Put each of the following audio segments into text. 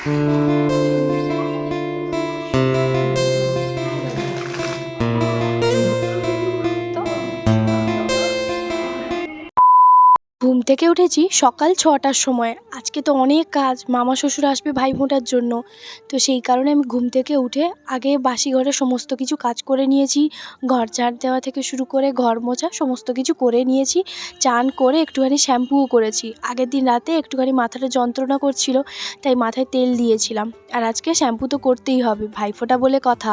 ঘুম থেকে উঠেছি সকাল ৬টার সময়। আজকে তো অনেক কাজ, মামা শ্বশুর আসবে ভাইফোঁটার জন্য। তো সেই কারণে আমি ঘুম থেকে উঠে আগে বাসি ঘরে সমস্ত কিছু কাজ করে নিয়েছি। ঘর ঝাড় দেওয়া থেকে শুরু করে ঘর মোছা সমস্ত কিছু করে নিয়েছি। চান করে একটুখানি শ্যাম্পুও করেছি। আগের দিন রাতে একটুখানি মাথাটা যন্ত্রণা করছিল, তাই মাথায় তেল দিয়েছিলাম। আর আজকে শ্যাম্পু তো করতেই হবে, ভাইফোঁটা বলে কথা।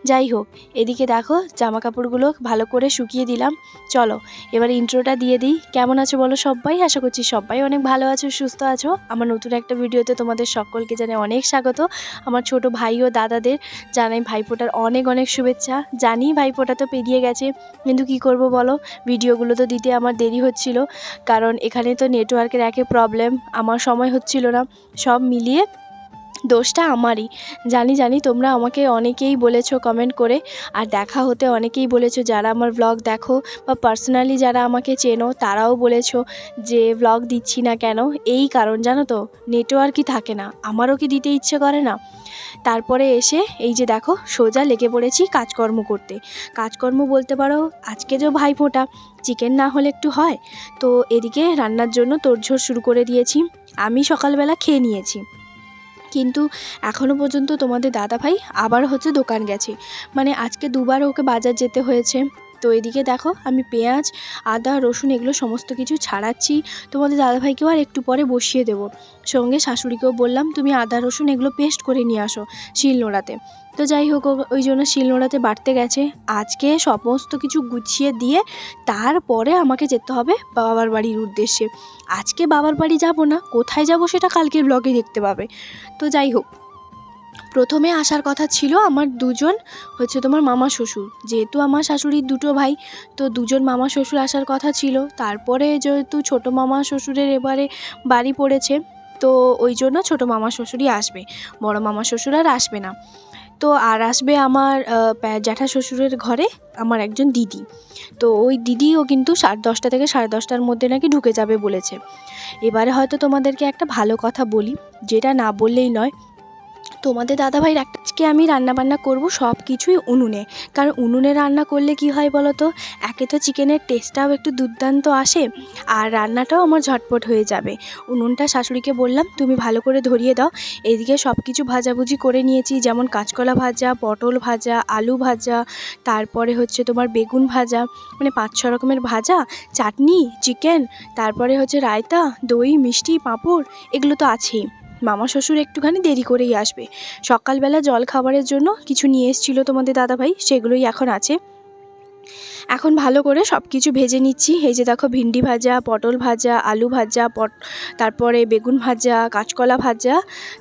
যাই হোক, এদিকে দেখো জামা কাপড়গুলো ভালো করে শুকিয়ে দিলাম। চলো এবার ইন্ট্রোটা দিয়ে দিই। কেমন আছো বলো সবাই? আশা করছি সবাই অনেক ভালো আছো, সুস্থ আছো। আমার নতুন একটা ভিডিওতে তোমাদের সকলকে জানাই অনেক স্বাগত। আমার ছোট ভাই ও দাদাদের জানাই ভাইফোঁটার অনেক অনেক শুভেচ্ছা। জানি ভাইফোঁটা তো পেরিয়ে গেছে, কিন্তু কি করব বলো, ভিডিওগুলো তো দিতে আমার দেরি হচ্ছিল, কারণ এখানে তো নেটওয়ার্কের একে প্রবলেম, আমার সময় হচ্ছিল না। সব মিলিয়ে দোষটা আমারই। জানি তোমরা আমাকে অনেকেই বলেছো কমেন্ট করে, আর দেখা হতে অনেকেই বলেছো, যারা আমার ব্লগ দেখো বা পার্সোনালি যারা আমাকে চেনো তারাও বলেছো যে ব্লগ দিচ্ছি না কেন। এই কারণ জানো তো, নেটওয়ার্কই থাকে না, আমারও কি দিতে ইচ্ছে করে না। তারপরে এসে এই যে দেখো সোজা লেগে পড়েছি কাজকর্ম করতে। কাজকর্ম বলতে পারো, আজকে যে ভাইফোঁটা, চিকেন না হলে একটু হয়। তো এদিকে রান্নার জন্য তোড়জোড় শুরু করে দিয়েছি। আমি সকালবেলা খেয়ে নিয়েছি, কিন্তু এখনও পর্যন্ত তোমাদের দাদাভাই আবার হচ্ছে দোকান গেছে। মানে আজকে দুবার ওকে বাজার যেতে হয়েছে। তো এদিকে দেখো আমি পেঁয়াজ, আদা, রসুন এগুলো সমস্ত কিছু ছাড়াচ্ছি। তোমাদের দাদাভাইকেও আর একটু পরে বসিয়ে দেবো। সঙ্গে শাশুড়িকেও বললাম তুমি আদা রসুন এগুলো পেস্ট করে নিয়ে আসো শিলনোড়াতে। তো যাই হোক, ওই জন্য শিলনোড়াতে বাটতে গেছে। আজকে সমস্ত কিছু গুছিয়ে দিয়ে তারপরে আমাকে যেতে হবে বাবার বাড়ির উদ্দেশ্যে। আজকে বাবার বাড়ি যাব না, কোথায় যাব সেটা কালকের ব্লগে দেখতে পাবে। তো যাই হোক, প্রথমে আসার কথা ছিল আমার দুজন হচ্ছে তোমার মামা শ্বশুর, যেহেতু আমার শাশুড়ির দুটো ভাই, তো দুজন মামা শ্বশুর আসার কথা ছিল। তারপরে যেহেতু ছোটো মামা শ্বশুরের এবারে বাড়ি পড়েছে, তো ওই জন্য ছোটো মামা শ্বশুরই আসবে, বড় মামা শ্বশুর আর আসবে না। তো আর আসবে আমার জ্যাঠা শ্বশুরের ঘরে আমার একজন দিদি। তো ওই দিদিও কিন্তু 10:30 থেকে 10:30টার মধ্যে নাকি ঢুকে যাবে বলেছে। এবারে হয়তো তোমাদেরকে একটা ভালো কথা বলি, যেটা না বললেই নয়। তোমাদের দাদাভাইয়ের আজকে আমি রান্নাবান্না করব সব কিছুই উনুনে। কারণ উনুনে রান্না করলে কি হয় বলো তো, একে তো চিকেনের টেস্টটাও একটু দুর্দান্ত আসে, আর রান্নাটাও আমার ঝটপট হয়ে যাবে। উনুনটা শাশুড়িকে বললাম তুমি ভালো করে ধরিয়ে দাও। এদিকে সব কিছু ভাজাভুজি করে নিয়েছি, যেমন কাঁচকলা ভাজা, পটল ভাজা, আলু ভাজা, তারপরে হচ্ছে তোমার বেগুন ভাজা, মানে 5-6 রকমের ভাজা, চাটনি, চিকেন, তারপরে হচ্ছে রায়তা, দই, মিষ্টি, পাঁপড়, এগুলো তো আছেই। মামা শ্বশুর একটুখানি দেরি করেই আসবে। সকালবেলা জল খাবারের জন্য কিছু নিয়ে এসেছিলো তোমাদের দাদাভাই, সেগুলোই এখন আছে। এখন ভালো করে সব কিছু ভেজে নিচ্ছি। এই যে দেখো ভিন্ডি ভাজা, পটল ভাজা, আলু ভাজা, তারপরে বেগুন ভাজা, কাঁচকলা ভাজা,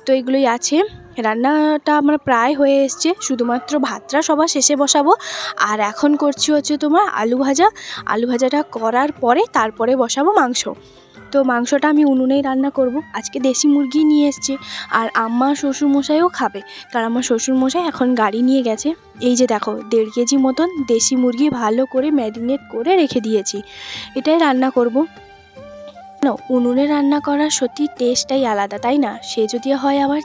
তো এগুলোই আছে। রান্নাটা আমার প্রায় হয়ে এসছে, শুধুমাত্র ভাতটা সবার শেষে বসাবো। আর এখন করছি হচ্ছে তোমার আলু ভাজা। আলু ভাজাটা করার পরে তারপরে বসাবো মাংস। তো মাংসটা আমি উনুনেই রান্না করব। আজকে দেশি মুরগি নিয়ে এসছে, আর আম্মা শ্বশুরমশাইও খাবে, কারণ আমার শ্বশুরমশাই এখন গাড়ি নিয়ে গেছে। এই যে দেখো 1.5 কেজি মতন দেশি মুরগি ভালো করে ম্যারিনেট করে রেখে দিয়েছি, এটাই রান্না করব। উনুনে রান্না করার সত্যি টেস্টটাই আলাদা, তাই না? সে যদি হয় আবার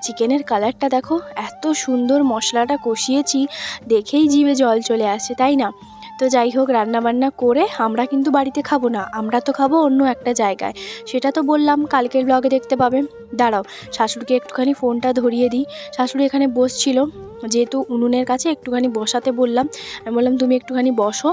চিকেনের কালারটা দেখো, এত সুন্দর মশলাটা কষিয়েছি, দেখেই জিভে জল চলে আসছে, তাই না? তো যাই হোক, রান্নাবান্না করে আমরা কিন্তু বাড়িতে খাবো না, আমরা তো খাবো অন্য একটা জায়গায়। সেটা তো বললাম কালকের ব্লগে দেখতে পাবে। দাঁড়াও, শাশুড়িকে একটুখানি ফোনটা ধরিয়ে দিই। শাশুড়ি এখানে বসছিল, যেহেতু উনুনের কাছে একটুখানি বসাতে বললাম। আমি বললাম তুমি একটুখানি বসো,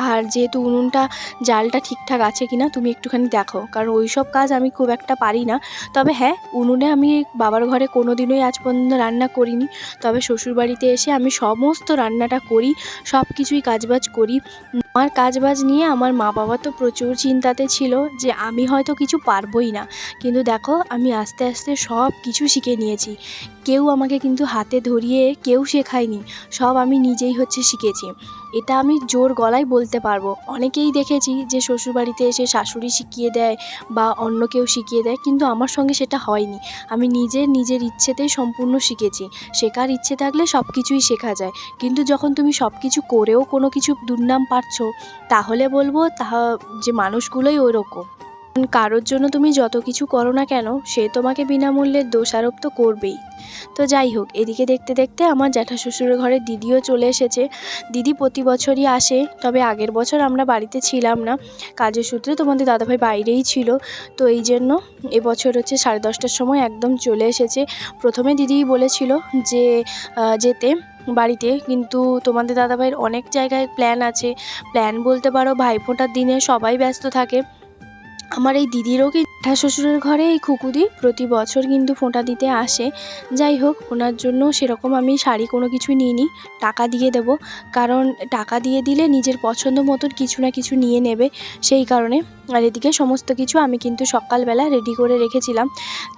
আর যেহেতু উনুনটা জালটা ঠিকঠাক আছে কিনা তুমি একটুখানি দেখো, কারণ ওই সব কাজ আমি খুব একটা পারি না। তবে হ্যাঁ, উনুনে আমি বাবার ঘরে কোনো দিনই আজ পর্যন্ত রান্না করিনি, তবে শ্বশুরবাড়িতে এসে আমি সমস্ত রান্নাটা করি, সব কিছুই কাজবাজ করি। আমার কাজবাজ নিয়ে আমার মা বাবা তো প্রচুর চিন্তাতে ছিল যে আমি হয়তো কিছু পারবই না, কিন্তু দেখো আমি আস্তে আস্তে সব কিছু শিখে নিয়েছি। কেউ আমাকে কিন্তু হাতে ধরিয়ে কেউ শেখায়নি, সব আমি নিজেই হচ্ছে শিখেছি। এটা আমি জোর গলায় বলতে পারবো। অনেকেই দেখেছি যে শ্বশুরবাড়িতে এসে শাশুড়ি শিখিয়ে দেয় বা অন্য কেউ শিখিয়ে দেয়, কিন্তু আমার সঙ্গে সেটা হয়নি। আমি নিজের ইচ্ছেতেই সম্পূর্ণ শিখেছি। শেখার ইচ্ছে থাকলে সব কিছুই শেখা যায়, কিন্তু যখন তুমি সব কিছু করেও কোনো কিছু দুর্নাম পাচ্ছ, তাহলে বলবো যে মানুষগুলোই ওই রকম। কারোর জন্য তুমি যত কিছু করো না কেন, সে তোমাকে বিনামূল্যে দোষারোপ তো করবেই। তো যাই হোক, এদিকে দেখতে দেখতে আমার জ্যাঠা শ্বশুরের ঘরে দিদিও চলে এসেছে। দিদি প্রতি বছরই আসে, তবে আগের বছর আমরা বাড়িতে ছিলাম না, কাজের সূত্রে তোমাদের দাদাভাই বাইরেই ছিল। তো এই জন্য এবছর হচ্ছে 10:30টার সময় একদম চলে এসেছে। প্রথমে দিদি বলেছিল যে যেতে বাড়িতে, কিন্তু তোমাদের দাদাভাইয়ের অনেক জায়গায় প্ল্যান আছে। প্ল্যান বলতে পারো, ভাইফোঁটার দিনে সবাই ব্যস্ত থাকে। আমার এই দিদিরও কি জ্যাঠা শ্বশুরের ঘরে এই খুকুদি প্রতি বছর কিন্তু ফোঁটা দিতে আসে। যাই হোক, ওনার জন্য সেরকম আমি শাড়ি কোনো কিছুই নিইনি, টাকা দিয়ে দেব। কারণ টাকা দিয়ে দিলে নিজের পছন্দ মতন কিছু না কিছু নিয়ে নেবে, সেই কারণে। আর এদিকে সমস্ত কিছু আমি কিন্তু সকালবেলা রেডি করে রেখেছিলাম।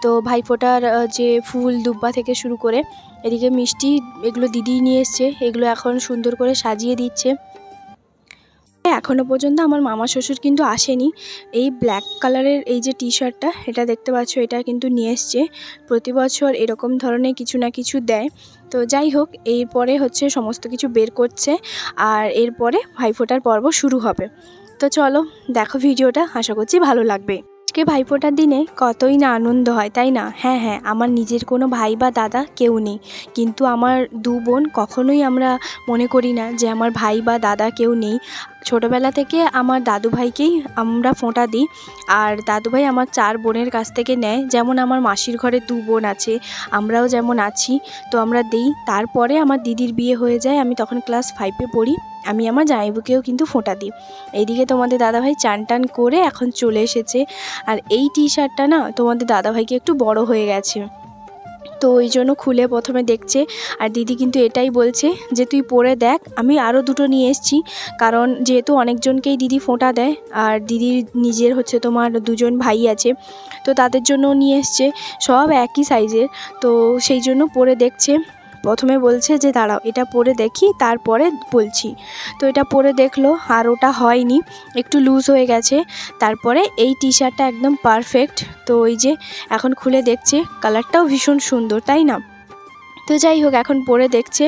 তো ভাইফোঁটার যে ফুল দুব্বা থেকে শুরু করে এদিকে মিষ্টি, এগুলো দিদি নিয়ে এসছে, এগুলো এখন সুন্দর করে সাজিয়ে দিচ্ছে। এখনও পর্যন্ত আমার মামা শ্বশুর কিন্তু আসেনি। এই ব্ল্যাক কালারের এই যে টি শার্টটা, এটা দেখতে পাচ্ছ, এটা কিন্তু নিয়ে এসছে। প্রতি বছর এরকম ধরনের কিছু না কিছু দেয়। তো যাই হোক, এরপরে হচ্ছে সমস্ত কিছু বের করছে, আর এরপরে ভাইফোঁটার পর্ব শুরু হবে। তো চলো দেখো ভিডিওটা, আশা করছি ভালো লাগবে। আজকে ভাইফোঁটার দিনে কতই না আনন্দ হয়, তাই না? হ্যাঁ হ্যাঁ, আমার নিজের কোনো ভাই বা দাদা কেউ নেই, কিন্তু আমার 2 বোন, কখনোই আমরা মনে করি না যে আমার ভাই বা দাদা কেউ নেই। ছোটোবেলা থেকে আমার দাদুভাইকেই আমরা ফোঁটা দিই, আর দাদুভাই আমার 4 বোনের কাছ থেকে নেয়। যেমন আমার মাসির ঘরে 2 বোন আছে, আমরাও যেমন আছি, তো আমরা দিই। তারপরে আমার দিদির বিয়ে হয়ে যায়, আমি তখন ক্লাস 5-এ পড়ি। আমি আমার জামাইবাবুকেও কিন্তু ফোঁটা দিই। এইদিকে তোমাদের দাদাভাই চান টান করে এখন চলে এসেছে। আর এই টি শার্টটা না তোমাদের দাদাভাইকে একটু বড় হয়ে গেছে, তো ওই জন্য খুলে প্রথমে দেখছে। আর দিদি কিন্তু এটাই বলছে যে তুই পরে দেখ, আমি আরও 2টো নিয়ে এসেছি। কারণ যেহেতু অনেকজনকেই দিদি ফোঁটা দেয়, আর দিদির নিজের হচ্ছে তোমার 2জন ভাই আছে, তো তাদের জন্য নিয়ে এসছে, সব একই সাইজের। তো সেই জন্য পরে দেখছে। প্রথমে বলছে যে দাঁড়াও এটা পরে দেখি, তারপরে বলছি। তো এটা পরে দেখলো, আর ওটা হয়নি, একটু লুজ হয়ে গেছে। তারপরে এই টি শার্টটা একদম পারফেক্ট। তো ওই যে এখন খুলে দেখছে, কালারটাও ভীষণ সুন্দর, তাই না? তো যাই হোক, এখন পরে দেখছে,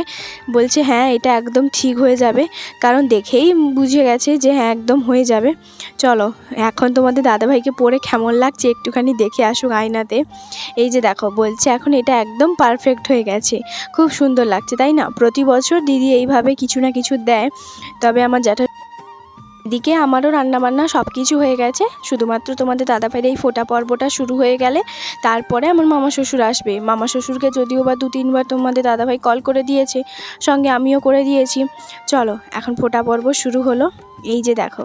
বলছে হ্যাঁ এটা একদম ঠিক হয়ে যাবে, কারণ দেখেই বুঝে গেছে যে হ্যাঁ একদম হয়ে যাবে। চলো এখন তোমাদের দাদাভাইকে পরে কেমন লাগছে একটুখানি দেখে আসুক আয়নাতে। এই যে দেখো, বলছে এখন এটা একদম পারফেক্ট হয়ে গেছে, খুব সুন্দর লাগছে, তাই না? প্রতি বছর দিদি এইভাবে কিছু না কিছু দেয়। তবে আমার জ্যাঠা এদিকে আমারও রান্নাবান্না সব কিছু হয়ে গেছে, শুধুমাত্র তোমাদের দাদাভাইয়ের এই ফোঁটা পর্বটা শুরু হয়ে গেলে তারপরে আমার মামা শ্বশুর আসবে। মামা শ্বশুরকে যদিও বা 2-3 বার তোমাদের দাদাভাই কল করে দিয়েছে, সঙ্গে আমিও করে দিয়েছি। চলো এখন ফোঁটা পর্ব শুরু হলো। এই যে দেখো,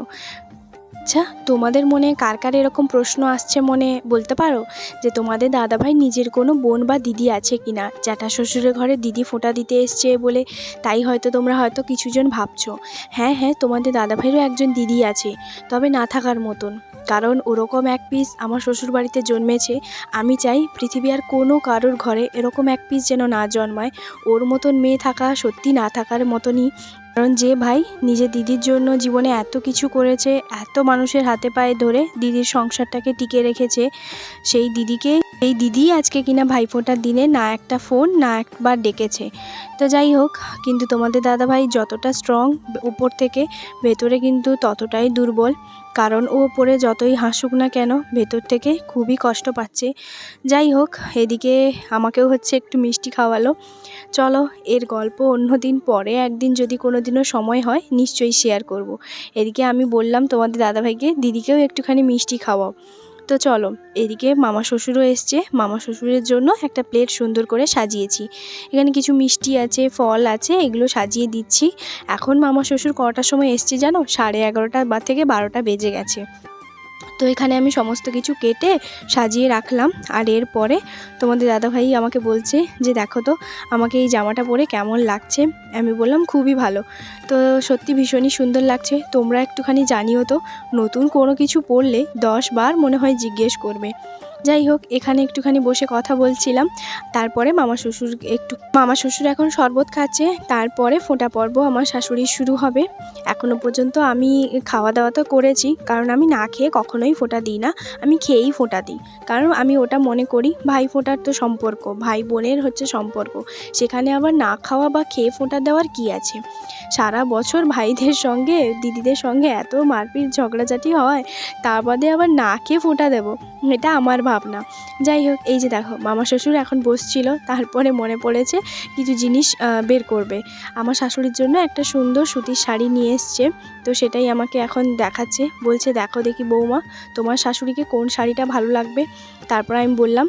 আচ্ছা তোমাদের মনে কার কার এরকম প্রশ্ন আসছে মনে, বলতে পারো যে তোমাদের দাদাভাই নিজের কোনো বোন বা দিদি আছে কি না? জ্যাঠা শ্বশুরের ঘরে দিদি ফোঁটা দিতে এসছে বলে তাই হয়তো তোমরা হয়তো কিছুজন ভাবছো। হ্যাঁ হ্যাঁ, তোমাদের দাদাভাইয়েরও একজন দিদি আছে, তবে না থাকার মতন। কারণ ওরকম এক পিস আমার শ্বশুর বাড়িতে জন্মেছে। আমি চাই পৃথিবী আর কোনো কারোর ঘরে এরকম এক পিস যেন না জন্মায়। ওর মতন মেয়ে থাকা সত্যি না থাকার মতনই। কারণ যে ভাই নিজের দিদির জন্য জীবনে এত কিছু করেছে, এত মানুষের হাতে পায়ে ধরে দিদির সংসারটাকে টিকে রেখেছে, সেই দিদিকে, এই দিদি আজকে কিনা ভাইফোঁটার দিনে না একটা ফোন, না একবার ডেকেছে। তো যাই হোক, কিন্তু তোমাদের দাদাভাই যতটা স্ট্রং উপর থেকে, ভেতরে কিন্তু ততটাই দুর্বল। কারণ ও ওপরে যতই হাসুক না কেন, ভেতর থেকে খুবই কষ্ট পাচ্ছে। যাই হোক, এদিকে আমাকেও হচ্ছে একটু মিষ্টি খাওয়ালো। চলো এর গল্প অন্য দিন, পরে একদিন যদি কোনো দিনও সময় হয় নিশ্চয়ই শেয়ার করব। এদিকে আমি বললাম তোমাদের দাদাভাইকে দিদিকেও একটুখানি মিষ্টি খাওয়াও। তো চলো, এদিকে মামা শ্বশুরও এসছে, মামা শ্বশুরের জন্য একটা প্লেট সুন্দর করে সাজিয়েছি। এখানে কিছু মিষ্টি আছে, ফল আছে, এগুলো সাজিয়ে দিচ্ছি। এখন মামা শ্বশুর কটার সময় এসছে জানো? 11:30 বা থেকে 12টা বেজে গেছে। তো এখানে আমি সমস্ত কিছু কেটে সাজিয়ে রাখলাম। আর এরপরে তোমাদের দাদাভাই আমাকে বলছে যে দেখো তো আমাকে এই জামাটা পরে কেমন লাগছে। আমি বললাম খুবই ভালো। তো সত্যি ভীষণই সুন্দর লাগছে। তোমরা একটুখানি জানিও তো, নতুন কোনো কিছু পরলে 10 বার মনে হয় জিজ্ঞেস করবে। যাই হোক, এখানে একটুখানি বসে কথা বলছিলাম। তারপরে মামা শ্বশুর এখন শরবত খাচ্ছে। তারপরে ফোঁটা পর্ব আমার শাশুড়ির শুরু হবে। এখনও পর্যন্ত আমি খাওয়া দাওয়া তো করেছি, কারণ আমি না খেয়ে কখনোই ফোঁটা দিই না, আমি খেয়েই ফোঁটা দিই। কারণ আমি ওটা মনে করি ভাই ফোঁটার তো সম্পর্ক, ভাই বোনের হচ্ছে সম্পর্ক, সেখানে আবার না খাওয়া বা খেয়ে ফোঁটা দেওয়ার কী আছে। সারা বছর ভাইদের সঙ্গে দিদিদের সঙ্গে এত মারপিট ঝগড়াঝাটি হয়, তার বাদে আবার না খেয়ে ফোঁটা দেবো, এটা আমার ভাবনা। যাই হোক, এই যে দেখো মামা শ্বশুর এখন বসছিল, তারপরে মনে পড়েছে কিছু জিনিস বের করবে। আমার শাশুড়ির জন্য একটা সুন্দর সুতির শাড়ি নিয়ে এসছে, তো সেটাই আমাকে এখন দেখাচ্ছে। বলছে দেখো দেখি বৌমা, তোমার শাশুড়িকে কোন শাড়িটা ভালো লাগবে। তারপর আমি বললাম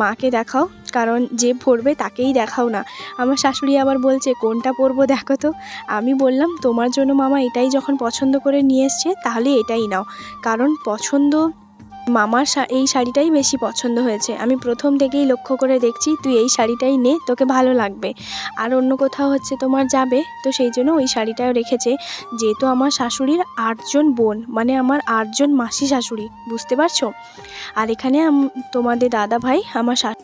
মাকে দেখাও, কারণ যে পরবে তাকেই দেখাও না। আমার শাশুড়ি আবার বলছে কোনটা পরবো দেখো তো। আমি বললাম তোমার জন্য মামা এটাই যখন পছন্দ করে নিয়ে এসছে, তাহলে এটাই নাও, কারণ পছন্দ মামার এই শাড়িটাই বেশি পছন্দ হয়েছে। আমি প্রথম থেকেই লক্ষ্য করে দেখছি, তুই এই শাড়িটাই নে, তোকে ভালো লাগবে। আর অন্য কোথাও হচ্ছে তোমার যাবে, তো সেই জন্য ওই শাড়িটাও রেখেছে। যেহেতু আমার শাশুড়ির 8 জন বোন, মানে আমার 8 জন মাসি শাশুড়ি, বুঝতে পারছো। আর এখানে তোমাদের দাদা ভাই,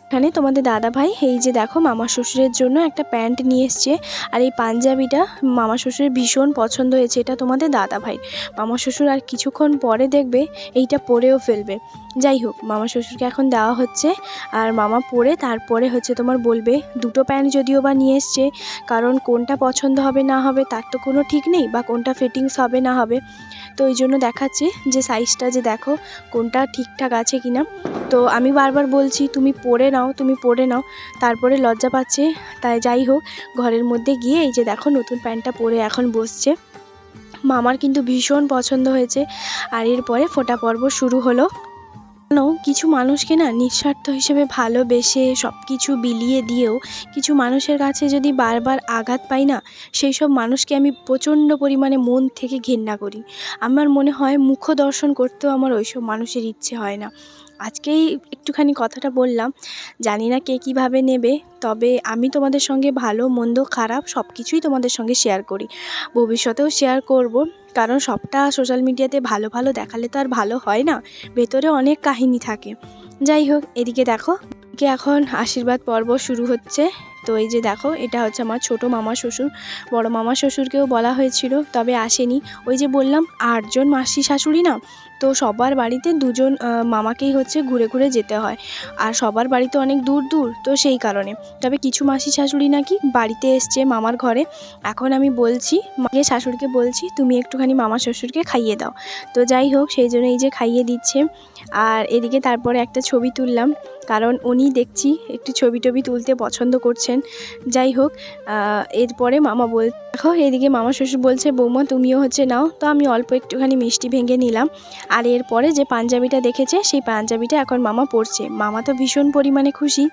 এখানে তোমাদের দাদা ভাই এই যে দেখো মামা শ্বশুরের জন্য একটা প্যান্ট নিয়ে এসছে। আর এই পাঞ্জাবিটা মামা শ্বশুরের ভীষণ পছন্দ হয়েছে, এটা তোমাদের দাদা ভাই। মামা শ্বশুর আর কিছুক্ষণ পরে দেখবে এইটা পরেও ফেলবে। যাই হোক, মামা শ্বশুরকে এখন দেওয়া হচ্ছে, আর মামা পরে তারপরে হচ্ছে তোমার বলবে। দুটো প্যান্ট যদিও বা নিয়ে এসছে, কারণ কোনটা পছন্দ হবে না হবে তার তো কোনো ঠিক নেই, বা কোনটা ফিটিংস হবে না হবে। তো ওই জন্য দেখাচ্ছি যে সাইজটা যে দেখো কোনটা ঠিকঠাক আছে কিনা। তো আমি বারবার বলছি তুমি পরে নাও, তুমি পরে নাও, তারপরে লজ্জা পাচ্ছে। তাই যাই হোক, ঘরের মধ্যে গিয়ে এই যে দেখো নতুন প্যান্টটা পরে এখন বসছে। মামার কিন্তু ভীষণ পছন্দ হয়েছে। আর এরপরে ফোঁটা পর্ব শুরু হলো। কিছু মানুষকে না নিঃস্বার্থ হিসেবে ভালোবেসে সব কিছু বিলিয়ে দিয়েও কিছু মানুষের কাছে যদি বারবার আঘাত পাই না, সেই সব মানুষকে আমি প্রচণ্ড পরিমাণে মন থেকে ঘেন্না করি। আমার মনে হয় মুখ দর্শন করতেও আমার ওইসব মানুষের ইচ্ছে হয় না। আজকেই একটুখানি কথাটা বললাম, জানি না কে কীভাবে নেবে, তবে আমি তোমাদের সঙ্গে ভালো মন্দ খারাপ সব কিছুই তোমাদের সঙ্গে শেয়ার করি, ভবিষ্যতেও শেয়ার করব। কারণ সবটা সোশ্যাল মিডিয়াতে ভালো ভালো দেখালে তো আর ভালো হয় না, ভেতরে অনেক কাহিনী থাকে। যাই হোক, এদিকে দেখো এখন আশীর্বাদ পর্ব শুরু হচ্ছে। তো এই যে দেখো, এটা হচ্ছে আমার ছোট মামা শ্বশুর। বড় মামা শ্বশুরকেও বলা হয়েছিল, তবে আসেনি। ওই যে বললাম 8 জন মাসি শাশুড়ি না, তো সবার বাড়িতে 2 জন মামাকেই হচ্ছে ঘুরে ঘুরে যেতে হয়, আর সবার বাড়িতে অনেক দূর দূর, তো সেই কারণে। তবে কিছু মাসি শাশুড়ি নাকি বাড়িতে এসছে মামার ঘরে। এখন আমি বলছি মাকে, শাশুড়িকে বলছি তুমি একটুখানি মামা শ্বশুরকে খাইয়ে দাও। তো যাই হোক, সেই জন্য এই যে খাইয়ে দিচ্ছে। আর এদিকে তারপরে একটা ছবি তুললাম, কারণ উনি দেখছি একটু ছবি টবি তুলতে পছন্দ করছেন। যাই হোক, এরপরে মামা দেখো এদিকে মামা শ্বশুর বলছে বৌমা তুমিও হচ্ছে নাও। তো আমি অল্প একটুখানি মিষ্টি ভেঙে নিলাম। আর এরপরে যে পাঞ্জাবিটা দেখেছে, সেই পাঞ্জাবিটা এখন মামা পরছে। মামা তো ভীষণ পরিমাণে খুশি।